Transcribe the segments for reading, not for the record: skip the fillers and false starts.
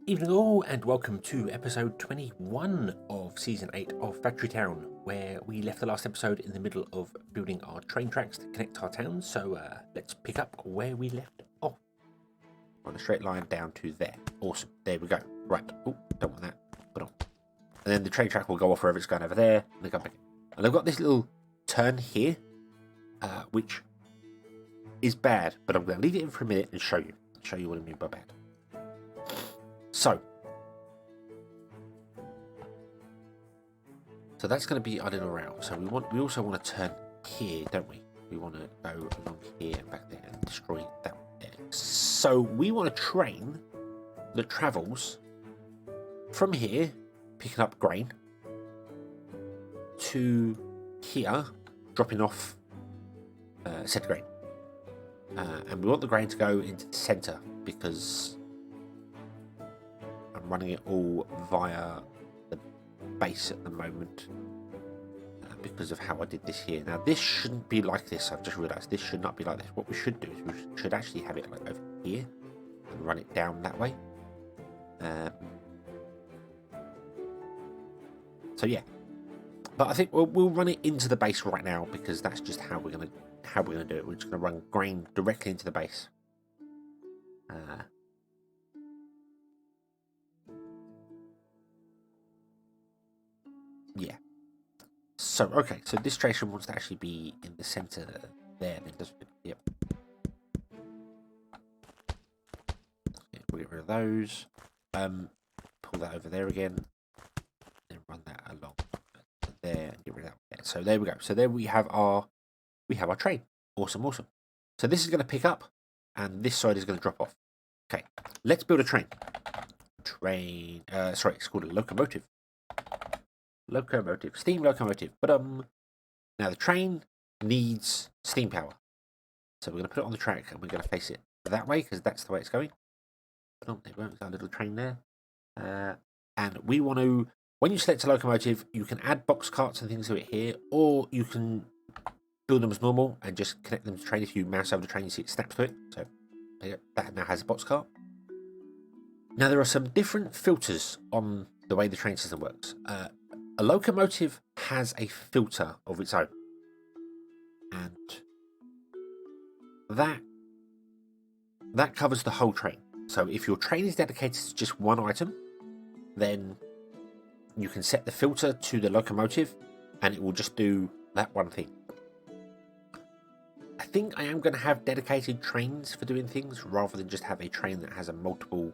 Evening all, and welcome to episode 21 of season 8 of Factory Town, where we left the last episode in the middle of building our train tracks to connect our towns. So let's pick up where we left off. On a straight line down to there. Awesome. There we go. Right. Oh, don't want that. Put on. And then the train track will go off wherever it's going over there. And then come back. And I've got this little turn here, which is bad, but I'm going to leave it in for a minute and show you what I mean by bad. So that's going to be our little route. So we also want to turn here, don't we? We want to go along here and back there and destroy that there. So we want a train that travels from here, picking up grain, to here, dropping off said grain. And we want the grain to go into the centre because I'm running it all via the base at the moment because of how I did this here. Now this shouldn't be like this. I've just realised this should not be like this. What we should do is we should actually have it like over here and run it down that way. So yeah, but I think we'll run it into the base right now because that's just how we're gonna do it. We're just gonna run grain directly into the base. Yeah. So okay, so this station wants to actually be in the centre there, then doesn't it? Yep. Okay, we'll get rid of those. Pull that over there again. Then run that along there and get rid of that there. So there we go. So there we have our train. Awesome. So this is going to pick up, and this side is going to drop off. Okay, let's build a train. Sorry, it's called a locomotive. Steam locomotive. But now the train needs steam power. So we're going to put it on the track and we're going to face it that way because that's the way it's going. Oh, there we go. Our little train there. And we want to, when you select a locomotive, you can add box carts and things to it here, or you can build them as normal and just connect them to the train. If you mouse over the train, you see it snaps to it. So that now has a box cart. Now there are some different filters on the way the train system works. A locomotive has a filter of its own, and that covers the whole train. So if your train is dedicated to just one item, then you can set the filter to the locomotive and it will just do that one thing. I think I am going to have dedicated trains for doing things rather than just have a train that has a multiple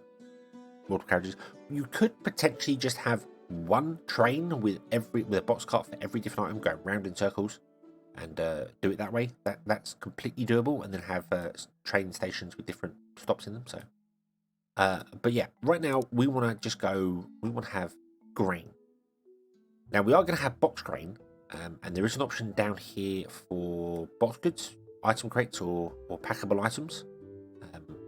carriages. You could potentially just have one train with a box cart for every different item going round in circles and do it that way. That's completely doable, and then have train stations with different stops in them. So but yeah, right now we want to have grain. Now we are going to have box grain, and there is an option down here for box goods, item crates, or packable items.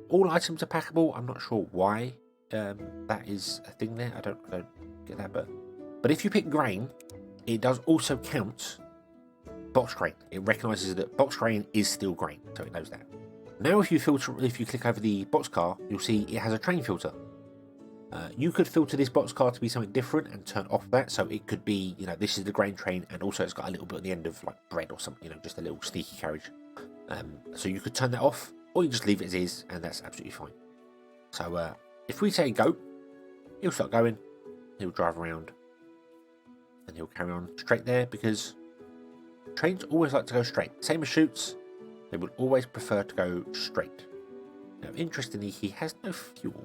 All items are packable. I'm not sure why that is a thing there. I don't get that, but if you pick grain, it does also count box grain. It recognises that box grain is still grain, so it knows that. Now if you click over the box car, you'll see it has a train filter. You could filter this box car to be something different and turn off that, so it could be, this is the grain train, and also it's got a little bit at the end of like bread or something, just a little sneaky carriage. So you could turn that off, or you just leave it as is, and that's absolutely fine. So if we say go, he'll start going, he'll drive around, and he'll carry on straight there, because trains always like to go straight. Same as chutes, they would always prefer to go straight. Now, interestingly, he has no fuel.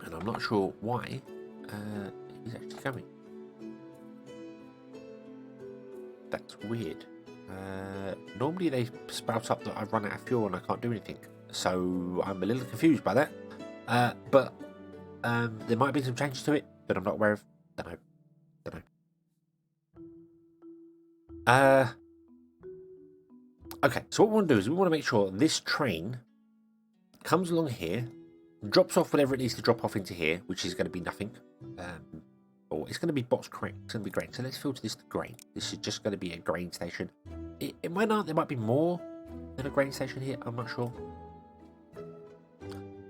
And I'm not sure why he's actually coming. That's weird. Normally they spout up that I've run out of fuel and I can't do anything. So I'm a little confused by that. But there might be some changes to it that I'm not aware of. Don't know. Okay, so what we want to do is we want to make sure this train comes along here, drops off whatever it needs to drop off into here, which is going to be nothing. Or it's going to be box grain. It's going to be grain. So let's filter this to grain. This is just going to be a grain station. It might not. There might be more in a grain station here? I'm not sure.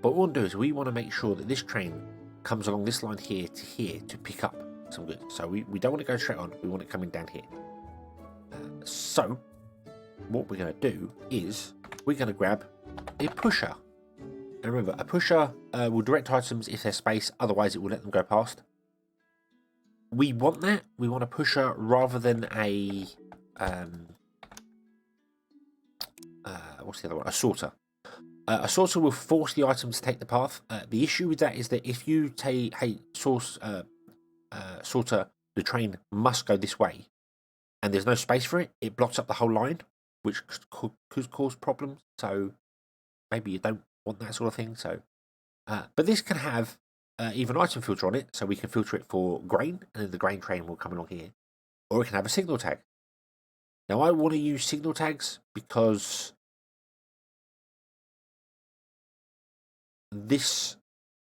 But what we want to do is we want to make sure that this train comes along this line here to pick up some goods. So we don't want to go straight on, we want it coming down here. So what we're going to do is we're going to grab a pusher. And remember, a pusher will direct items if there's space, otherwise it will let them go past. We want that. We want a pusher rather than a what's the other one? A sorter. A sorter will force the item to take the path. The issue with that is that if you say, hey, sorter, the train must go this way, and there's no space for it, it blocks up the whole line, which could cause problems. So maybe you don't want that sort of thing. So, but this can have even item filter on it, so we can filter it for grain, and then the grain train will come along here. Or it can have a signal tag. Now I want to use signal tags because this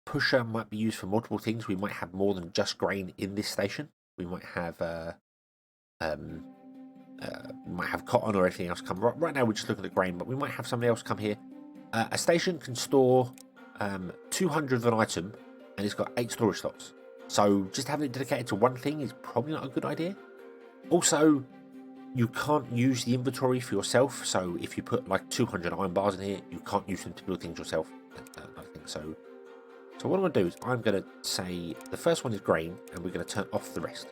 pusher might be used for multiple things. We might have more than just grain in this station. We might have cotton or anything else come. Right now we're just looking at grain, but we might have somebody else come here. A station can store 200 of an item, and it's got 8 storage slots. So just having it dedicated to one thing is probably not a good idea. Also, you can't use the inventory for yourself. So if you put like 200 iron bars in here, you can't use them to build things yourself. So what I'm going to do is I'm going to say the first one is grain, and we're going to turn off the rest.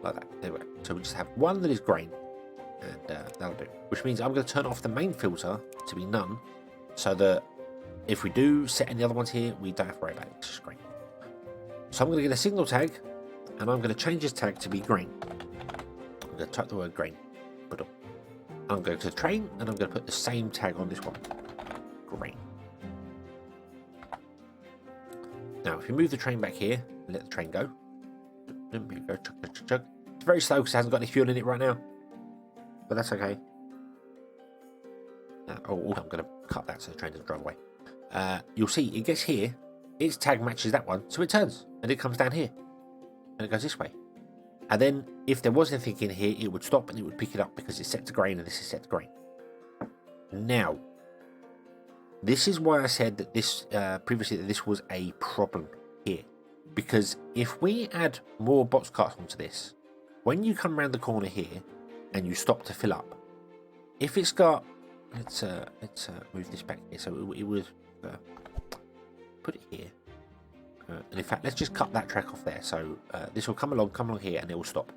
Like that. There we go. So we just have one that is grain, and that'll do. Which means I'm going to turn off the main filter to be none, so that if we do set any other ones here, we don't have to worry about it. It's just grain. So I'm going to get a signal tag, and I'm going to change this tag to be grain. I'm going to type the word grain. I'm going to the train, and I'm going to put the same tag on this one. Grain. Now, if you move the train back here, and let the train go. Here we go, chug, chug, chug, chug. It's very slow because it hasn't got any fuel in it right now. But that's okay. I'm going to cut that so the train doesn't drive away. You'll see, it gets here, its tag matches that one, so it turns, and it comes down here. And it goes this way. And then, if there was anything in here, it would stop and it would pick it up because it's set to grain and this is set to grain. Now, this is why I said that this previously that this was a problem here. Because if we add more box carts onto this, when you come around the corner here and you stop to fill up, if it's got, let's move this back here. So it would put it here. And in fact, let's just cut that track off there. So this will come along here, and it will stop.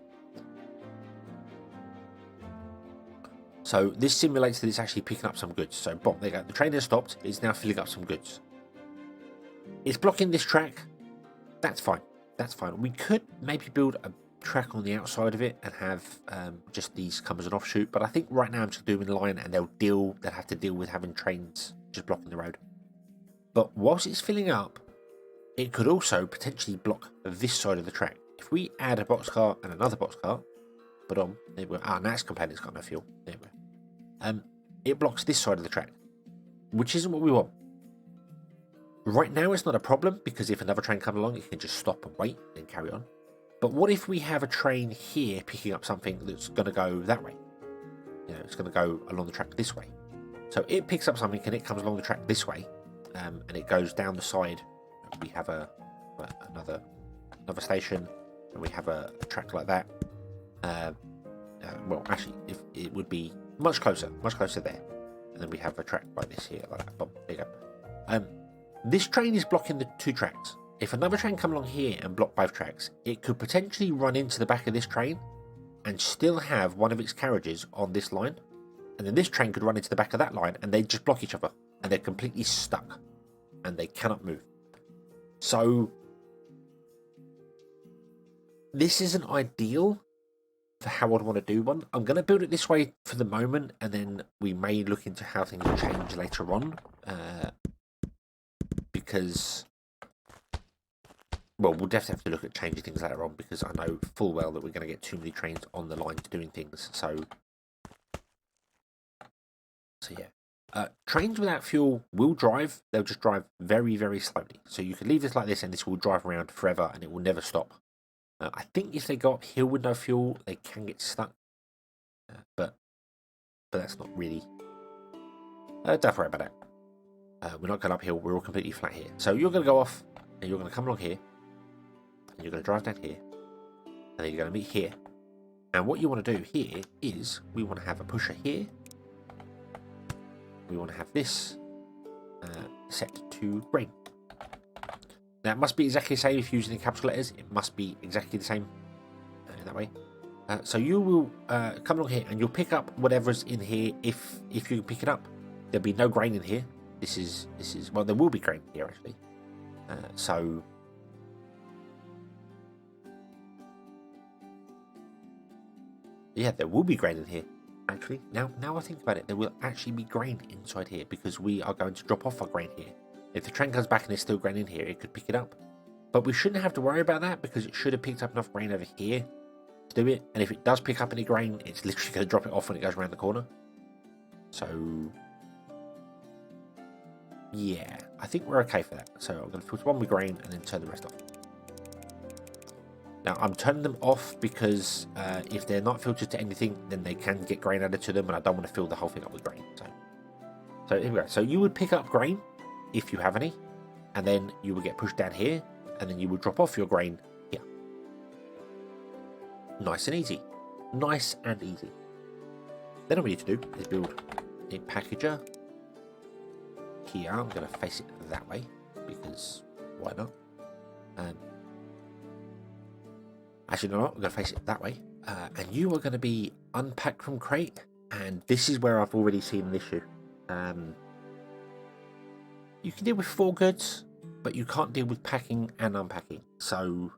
So this simulates that it's actually picking up some goods. So boom, there you go. The train has stopped. It's now filling up some goods. It's blocking this track. That's fine. That's fine. We could maybe build a track on the outside of it and have just these come as an offshoot. But I think right now I'm just doing line, and they'll have to deal with having trains just blocking the road. But whilst it's filling up, it could also potentially block this side of the track. If we add a boxcar and another boxcar, but there we go. Now it's complaining it's got no fuel. There we go. It blocks this side of the track, which isn't what we want. Right now it's not a problem because if another train comes along, it can just stop and wait and carry on. But what if we have a train here picking up something that's going to go that way? You know, it's going to go along the track this way. So it picks up something and it comes along the track this way, and it goes down the side. We have another station, and we have a track like that. Well, actually, if it would be much closer there, and then we have a track like this here, like that. Boom, there you go. This train is blocking the 2 tracks. If another train come along here and block both tracks, it could potentially run into the back of this train and still have one of its carriages on this line, and then this train could run into the back of that line, and they just block each other, and they're completely stuck, and they cannot move. So this isn't ideal for how I'd want to do one. I'm going to build it this way for the moment, and then we may look into how things change later on. Because, well, we'll definitely have to look at changing things later on, because I know full well that we're going to get too many trains on the lines doing things. So yeah. Trains without fuel will drive. They'll just drive very, very slowly. So you can leave this like this, and this will drive around forever, and it will never stop. I think if they go uphill with no fuel, they can get stuck. but that's not really. Don't worry about that. We're not going uphill. We're all completely flat here. So you're going to go off, and you're going to come along here, and you're going to drive down here, and then you're going to meet here. And what you want to do here is we want to have a pusher here. We want to have this set to grain. Now, it must be exactly the same if you're using the capital letters. It must be exactly the same that way. So you will come along here and you'll pick up whatever's in here if you can pick it up. There'll be no grain in here. This is well, there will be grain here actually. So yeah, there will be grain in here. Actually, now I think about it, there will actually be grain inside here because we are going to drop off our grain here. If the train comes back and there's still grain in here, it could pick it up. But we shouldn't have to worry about that because it should have picked up enough grain over here to do it. And if it does pick up any grain, it's literally going to drop it off when it goes around the corner. So yeah, I think we're okay for that. So I'm going to filter one with grain and then turn the rest off. Now I'm turning them off because if they're not filtered to anything, then they can get grain added to them, and I don't want to fill the whole thing up with grain. So here we go. So you would pick up grain if you have any, and then you will get pushed down here, and then you will drop off your grain here. Nice and easy. Nice and easy. Then all we need to do is build a packager here. I'm going to face it that way because why not? Actually, no, I'm going to face it that way. And you are going to be unpacked from crate, and this is where I've already seen an issue. You can deal with 4 goods, but you can't deal with packing and unpacking. So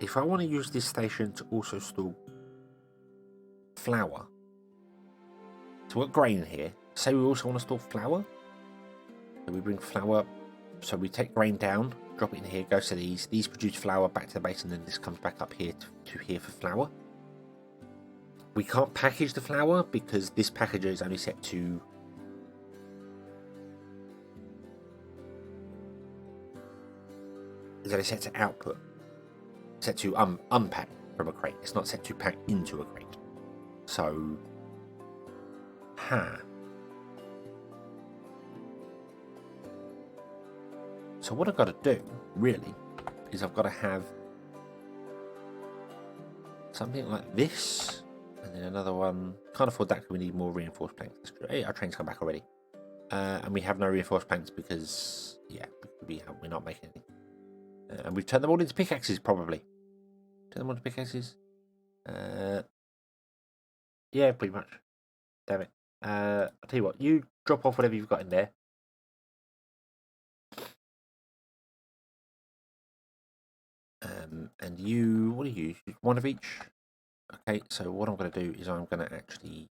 if I want to use this station to also store flour, so we've got grain in here. Say we also want to store flour. So we bring flour, so we take grain down, drop it in here, goes to these. These produce flour back to the base, and then this comes back up here to here for flour. We can't package the flour because this packager is only set to output, set to unpack from a crate. It's not set to pack into a crate. So, So what I've got to do really is I've got to have something like this. And then another one. Can't afford that because we need more reinforced planks. Hey, our train's come back already. And we have no reinforced planks because, yeah, we're not making any. And we've turned them all into pickaxes, probably. Turn them all into pickaxes. Yeah, pretty much. Damn it. I'll tell you what, you drop off whatever you've got in there. And you, what do you use? One of each? Okay, so what I'm going to do is I'm going to actually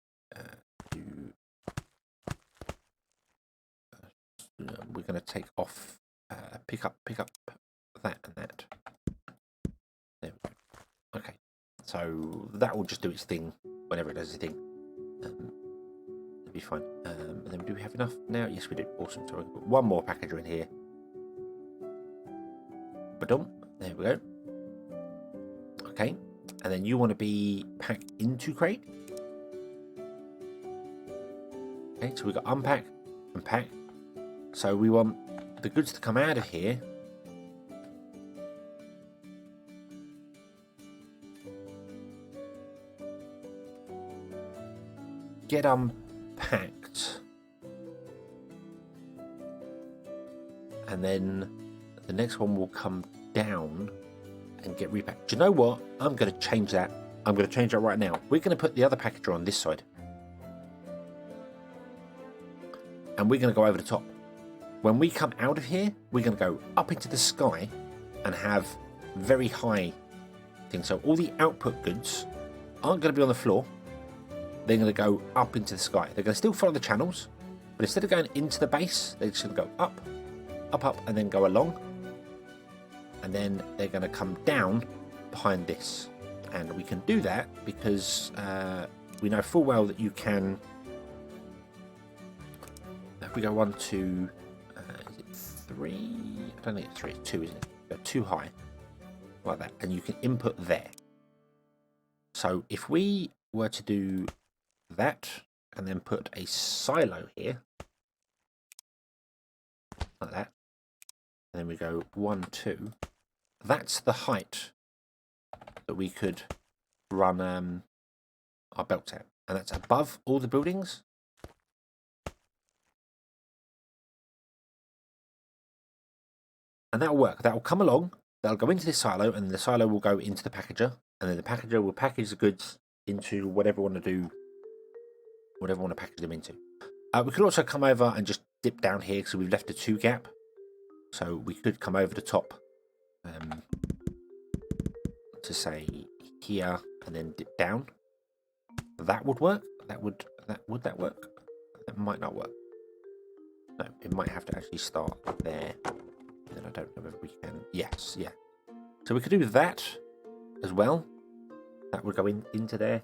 we're going to take off, pick up that and that. There we go. Okay, so that will just do its thing whenever it does its thing. It'll be fine. And then do we have enough now? Yes, we do. Awesome. So we'll put one more packager in here. Ba-dum. There we go. Okay, and then you want to be packed into crate. Okay, so we've got unpack and pack. So we want the goods to come out of here. Get unpacked. And then the next one will come down and get repacked. Do you know what? I'm going to change that. I'm going to change that right now. We're going to put the other packager on this side. And we're going to go over the top. When we come out of here, we're going to go up into the sky and have very high things. So all the output goods aren't going to be on the floor. They're going to go up into the sky. They're going to still follow the channels, but instead of going into the base, they're just going to go up, up, up, and then go along. And then they're going to come down behind this. And we can do that because we know full well that you can, if we go 1, 2, is it 3? I don't think it's 3, it's 2, isn't it? Go too high, like that. And you can input there. So if we were to do that and then put a silo here, like that, and then we go 1, 2, that's the height that we could run our belts at, and that's above all the buildings. And that'll work. That'll come along, that'll go into this silo, and the silo will go into the packager, and then the packager will package the goods into whatever we want to do, whatever we want to package them into. We could also come over and just dip down here because we've left a 2 gap. So we could come over the top to say here and then dip down. That would work. Would that work? That might not work. No, it might have to actually start there. And then I don't know whether we can. Yes, yeah. So we could do that as well. That would go into there.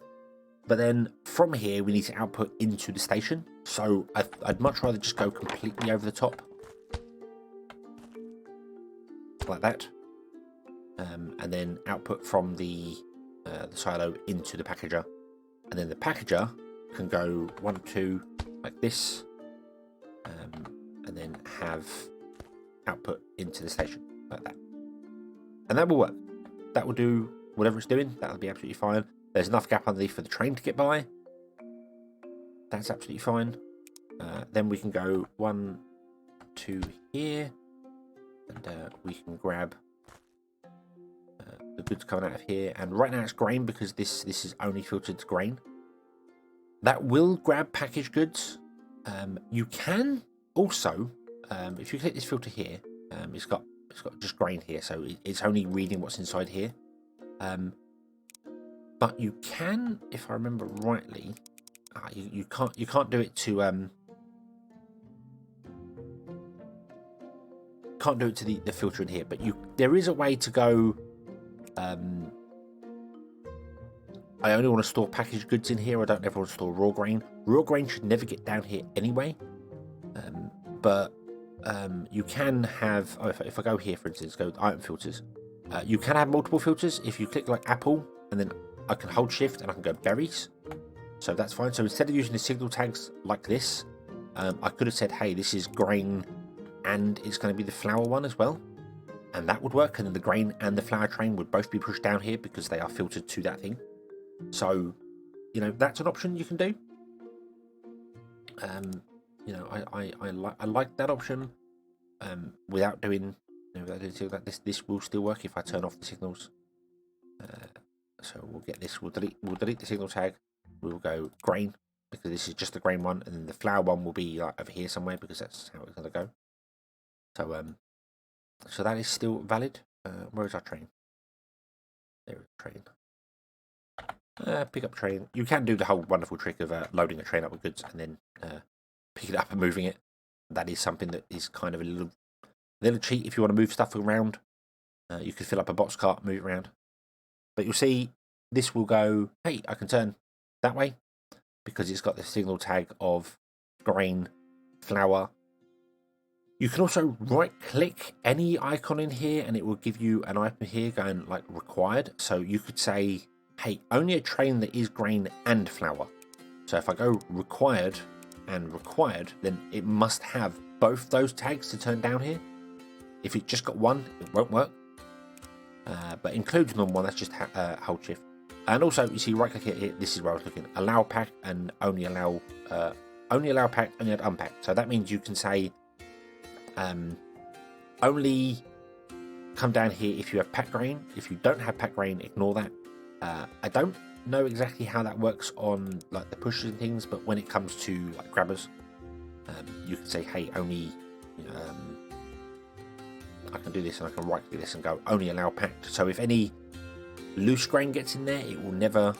But then from here, we need to output into the station. So I'd much rather just go completely over the top. Like that. And then output from the silo into the packager. And then the packager can go 1, 2, like this. And then have output into the station, like that. And that will work. That will do whatever it's doing. That'll be absolutely fine. There's enough gap underneath for the train to get by. That's absolutely fine. Then we can go 1, 2 here. And we can grab the goods coming out of here. And right now it's grain because this is only filtered to grain. That will grab packaged goods. You can also, if you click this filter here, it's got just grain here, so it's only reading what's inside here. But you can, if I remember rightly, you can't do it to the filter in here. But there is a way to go. I only want to store packaged goods in here. I don't ever want to store raw grain. Raw grain should never get down here anyway. But you can have, if I go here, for instance, go item filters, you can have multiple filters. If you click like apple, and then I can hold shift and I can go berries. So that's fine. So instead of using the signal tags like this, I could have said, hey, this is grain and it's going to be the flour one as well. And that would work. And then the grain and the flour train would both be pushed down here because they are filtered to that thing. So, that's an option you can do. I like that option. Without doing, like this. This will still work if I turn off the signals. So we'll get this. We'll delete the signal tag. We will go grain because this is just the grain one, and then the flour one will be like over here somewhere because that's how it's gonna go. So that is still valid. Where is our train? There is a train. Pick up train. You can do the whole wonderful trick of loading a train up with goods and then pick it up and moving it. That is something that is kind of a little cheat if you want to move stuff around. You could fill up a box cart, move it around. But you'll see this will go, hey, I can turn that way because it's got the signal tag of grain, flour. You can also right click any icon in here and it will give you an item here going like required. So you could say, hey, only a train that is grain and flour. So if I go required and required, then it must have both those tags to turn down here. If it just got one, it won't work. But including on one, that's just hold shift. And also, you see, right click here. This is where I was looking. Allow pack and only allow pack, only add unpack. So that means you can say only come down here if you have pack grain. If you don't have pack grain, ignore that. I don't know exactly how that works on like the pushes and things, but when it comes to like grabbers, you can say, hey, only. I can do this and I can right click this and go only allow packed. So if any loose grain gets in there, it will never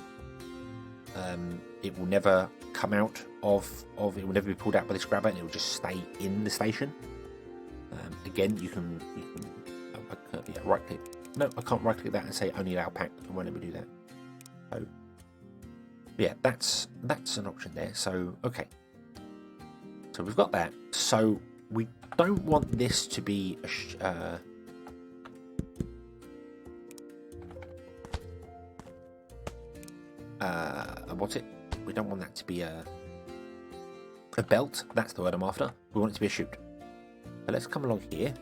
come out of it will never be pulled out by this grabber, and it will just stay in the station. Again, you can right click. No, I can't right click that and say only allow packed. I won't ever do that. So yeah, that's an option there. So okay, so we've got that. So we don't want this to be what's it? We don't want that to be a belt. That's the word I'm after. We want it to be a chute. So let's come along here.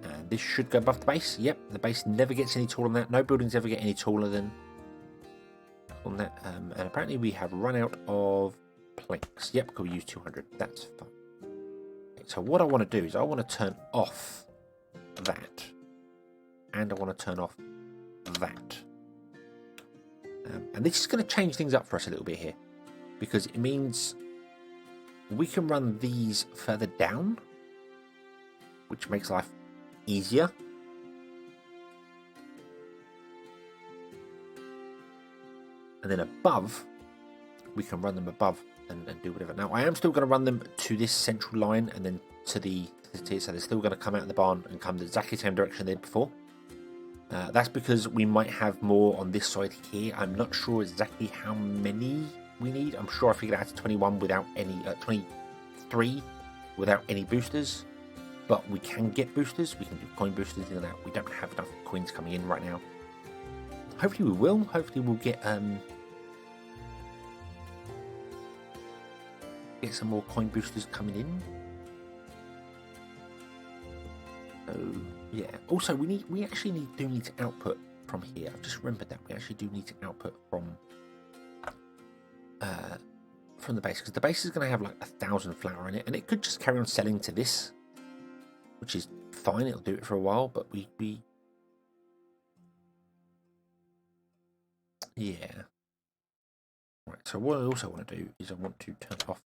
And this should go above the base. Yep, the base never gets any taller than that. No buildings ever get any taller than on that. And apparently we have run out of planks. Yep, because we use 200. That's fine. Okay, so what I want to do is I want to turn off that. And I want to turn off that. And this is going to change things up for us a little bit here. Because it means we can run these further down. Which makes life easier. And then above, we can run them above and do whatever. Now, I am still going to run them to this central line and then to the tier. So they're still going to come out of the barn and come the exactly same direction they did before. That's because we might have more on this side here. I'm not sure exactly how many we need. I'm sure I figured out to 21 without any, 23 without any boosters. But we can get boosters. We can do coin boosters in and out. We don't have enough coins coming in right now. Hopefully we will. Hopefully we'll get some more coin boosters coming in. So yeah. Also, we actually do need to output from here. I've just remembered that we actually do need to output from the base, because the base is going to have like 1,000 flour in it, and it could just carry on selling to this, which is fine. It'll do it for a while, but we yeah. Right. So what I also want to do is I want to turn off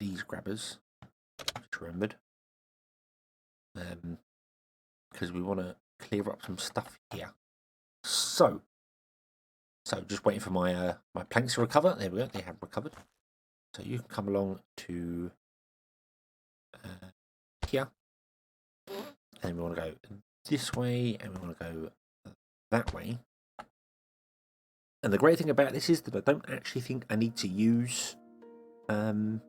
these grabbers. Just remembered. Because we want to clear up some stuff here. So just waiting for my my planks to recover. There we go. They have recovered. So you can come along to here, and we want to go this way, and we want to go that way. And the great thing about this is that I don't actually think I need to use I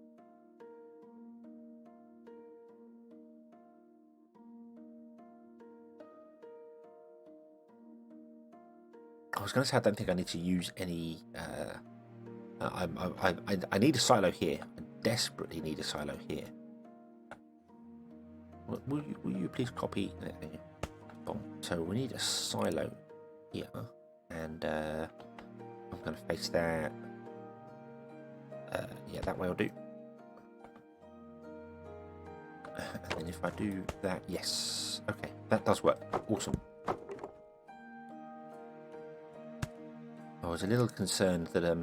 was going to say I don't think I need to use any. I need a silo here. I desperately need a silo here. Will you please copy? So we need a silo here, and I'm going to face that. Yeah, that way will do. And then if I do that, yes, okay, that does work. Awesome. I was a little concerned that I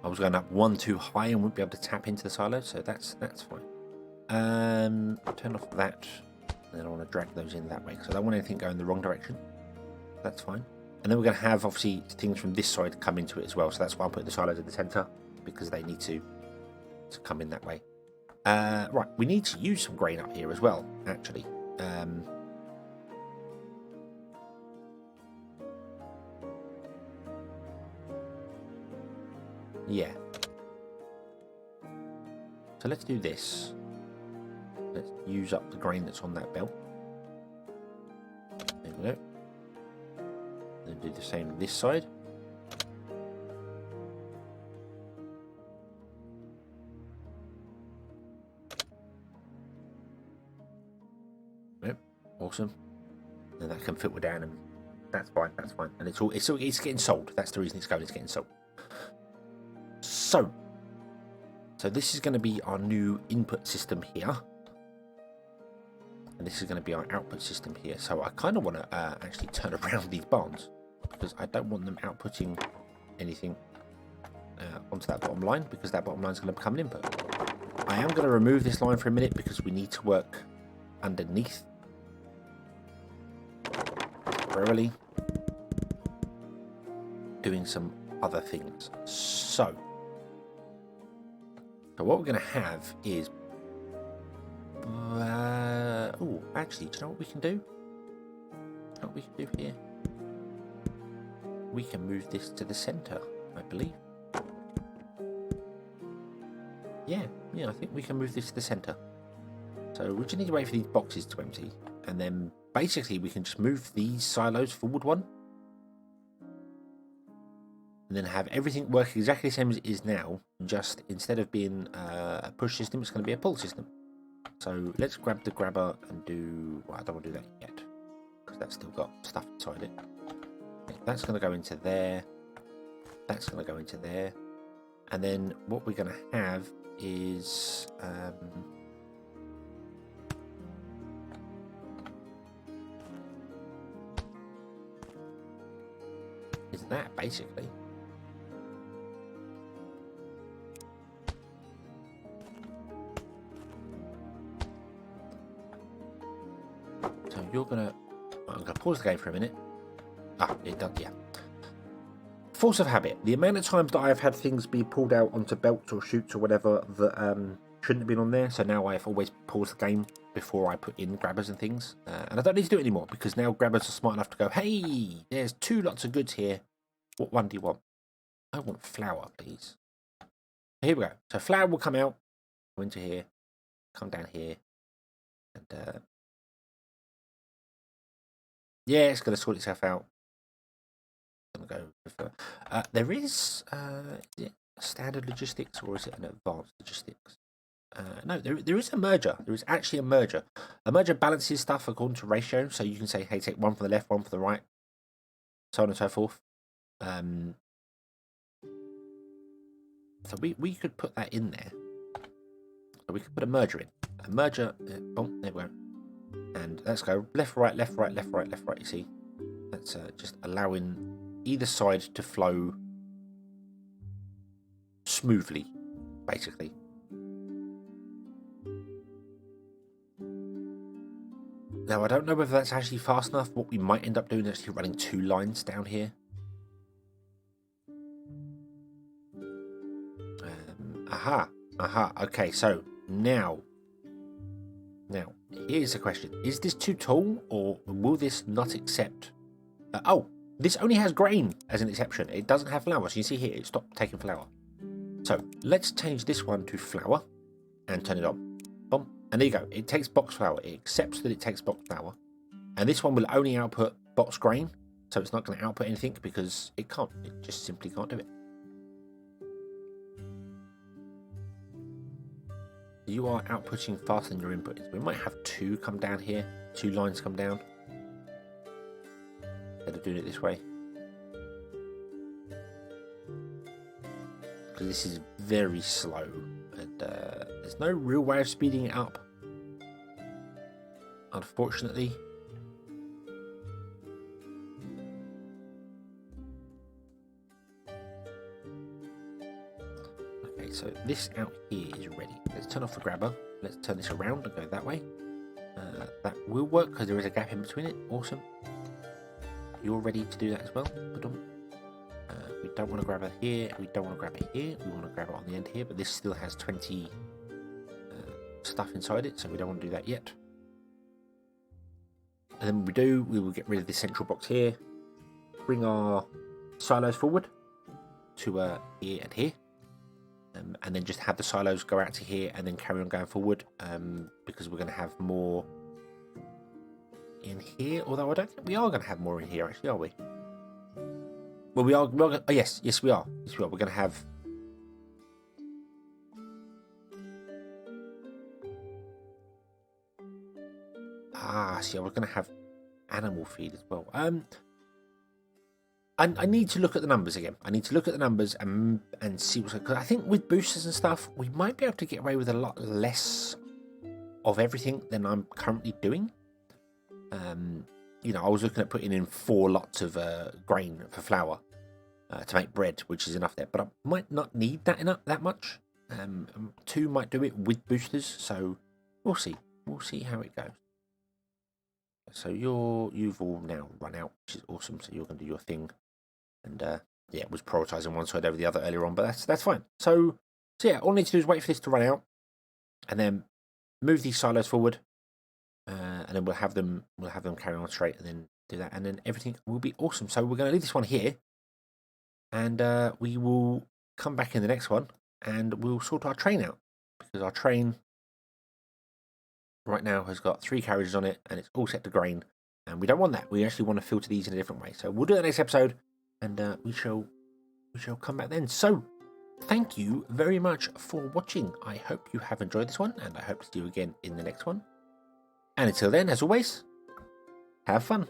was going up one too high and wouldn't be able to tap into the silo, so that's fine. Turn off that, and then I want to drag those in that way, because I don't want anything going the wrong direction. That's fine. And then we're going to have obviously things from this side come into it as well, so that's why I'm putting the silos in the centre, because they need to come in that way. Right, we need to use some grain up here as well, actually. Yeah. So let's do this. Let's use up the grain that's on that belt. There we go. Then do the same this side. Yep, awesome. And that can filter down, and that's fine. That's fine. And it's getting sold. That's the reason it's going. It's getting sold. So this is going to be our new input system here, and this is going to be our output system here. So I kind of want to actually turn around these barns, because I don't want them outputting anything onto that bottom line, because that bottom line is going to become an input. I am going to remove this line for a minute because we need to work underneath temporarily, doing some other things. So what we're going to have is... oh, actually, do you know what we can do? Do you know what we can do here? We can move this to the centre, I believe. Yeah, I think we can move this to the centre. So we just need to wait for these boxes to empty. And then basically we can just move these silos forward one. and then have everything work exactly the same as it is now, just instead of being a push system, it's going to be a pull system. So let's grab the grabber and do... Well, I don't want to do that yet, because that's still got stuff inside it. Okay, that's going to go into there. That's going to go into there. And then what we're going to have is... is that, basically. So you're going to... I'm going to pause the game for a minute. Ah, it does, yeah. Force of habit. The amount of times that I've had things be pulled out onto belts or chutes or whatever that shouldn't have been on there. So now I've always paused the game before I put in grabbers and things. And I don't need to do it anymore because now grabbers are smart enough to go, hey, there's 2 lots of goods here. What one do you want? I want flour, please. Here we go. So flour will come out, go into here, come down here, and yeah, it's going to sort itself out. Going to go. There is it standard logistics or is it an advanced logistics? No, there is a merger. There is actually a merger. A merger balances stuff according to ratio, so you can say, hey, take one from the left, one from the right, so on and so forth. So we could put that in there. So we could put a merger in. A merger. Oh, there we go. And let's go left, right, left, right, left, right, left, right. You see, that's just allowing either side to flow smoothly, basically. Now, I don't know whether that's actually fast enough. What we might end up doing is actually running 2 lines down here. Aha. Okay, so now, here's the question. Is this too tall, or will this not accept... oh, this only has grain as an exception. It doesn't have flour. So you see here, it stopped taking flour. So let's change this one to flour and turn it on. Boom. And there you go. It takes box flour. It accepts that it takes box flour. And this one will only output box grain. So it's not going to output anything because it can't. It just simply can't do it. You are outputting faster than your input is. We might have 2 come down here. 2 lines come down. Instead of doing it this way. Because this is very slow. And there's no real way of speeding it up. Unfortunately. Okay, so this out here is ready. Let's turn off the grabber. Let's turn this around and go that way. That will work because there is a gap in between it. Awesome. You're ready to do that as well. We don't want to grab it here. We don't want to grab it here. We want to grab it on the end here. But this still has 20 stuff inside it, so we don't want to do that yet. And then when we do, we will get rid of this central box here. Bring our silos forward to here and here. And then just have the silos go out to here and then carry on going forward because we're going to have more in here. Although I don't think we are going to have more in here, actually, are we? Well, we are. Oh, yes, we are. Yes, we are. We're going to have. See, we're going to have animal feed as well. I need to look at the numbers again. I need to look at the numbers and see what's... Because I think with boosters and stuff, we might be able to get away with a lot less of everything than I'm currently doing. You know, I was looking at putting in 4 lots of grain for flour to make bread, which is enough there. But I might not need that much. 2 might do it with boosters, so we'll see. We'll see how it goes. So you've all now run out, which is awesome. So you're going to do your thing. And yeah, it was prioritising one side over the other earlier on, but that's fine. So yeah, all I need to do is wait for this to run out, and then move these silos forward, and then we'll have them carry on straight, and then do that, and then everything will be awesome. So we're going to leave this one here, and we will come back in the next one, and we'll sort our train out, because our train right now has got 3 carriages on it, and it's all set to grain, and we don't want that. We actually want to filter these in a different way. So we'll do that next episode. And we shall we shall come back then. So, thank you very much for watching. I hope you have enjoyed this one, and I hope to see you again in the next one. And until then, as always, have fun.